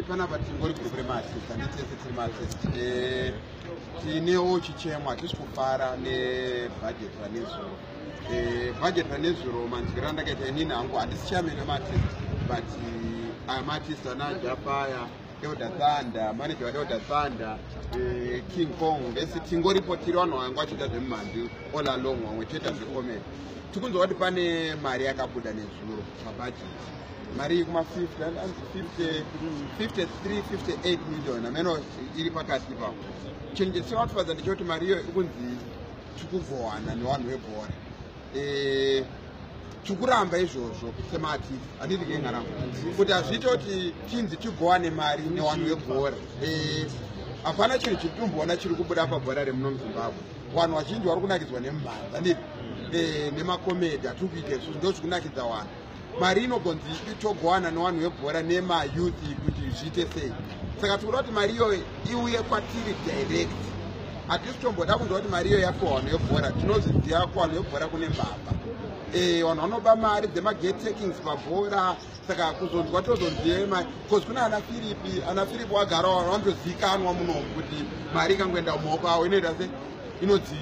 kuti panapa tingori group rematist anditese tiri matist tinewo chichemo hatisi kufara nebudget ranezuro budget ranezuro manzwiro andakaita inini hangu handisi chairman wematist but amatist anajapaya Elder Thunder, manager wa Elder Thunder, King Kong, vesi tingoripotiri vanhu vangu vachiita zvemumhandu all along vamwe toita zvekomedi. Tikunzwa kuti pane mari yakabuda nezuro pabudget. Mari kuma 53, 58 million ameno iri pakati ipapo. Chinhu chandinotipadza ndechekuti mari iyo ikunzi tikugowana nevanhu vebhora. Tikuramba izvozvo semati handiti kengaramba kuti hazviite kuti tinzi tigowane mari nevanhu vebhora. Hapana chinhu chiri kumboona chiri kubuda pabhora remuno muZimbabwe. Vanhu vazhinji vari kunakidzwa nemumhanzi handiti nemakomedi atiri kuita isusu ndo zviri kunakidza vanhu. Mari inogonzi togowana nevanhu vebhora nemayuthi kuti zviite sei. Saka tikuda kuti mari iyoyo iuye kwatiri direct. Hatisi tomboda kunzwa kuti mari iyo yapiwa vanhu vebhora. Tinozviziva ko vanhu vebhora kune mbavha. Vanhu vanoba mari dzemagate takings pabhora. Saka kuzonzwa tozonzive mari because kuna ana Philip wagara vanondozikanwa muno kuti mari ikangoenda mumaoko avo inoita se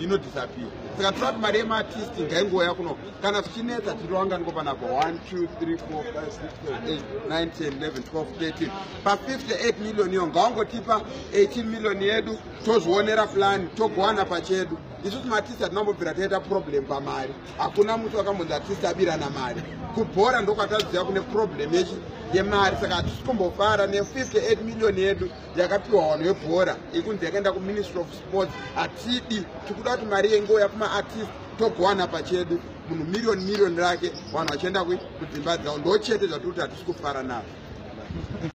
inodisappear. Saka tinoda kuti mari yematist ngaingoya kuno kana zvichinetsa tiriwanganiko panapa 1 2 3 4 5 6 7 8 9 10 11 12 13 pa 58 million iyo ngawangotipa 18 million yedu tozvionera fulani togowana pachedu. Isusu matist hatinambobvira taita problem pamari. Hakuna muti wakambonzi atist abirana mari. Kubhora ndokwataziva kune problem yemari. Saka hatisi kumbofara ne58 million yedu yakapiwa vanhu vebhora ikunzi yakaenda kuMinistry of Sports. Hatidi tikuda kuti mari yengoya kumaartist togowana pachedu munhu million rake vanhu vachienda kudzimba dzavo. Ndochete zvatiri kuti hatisi kufara nazvo.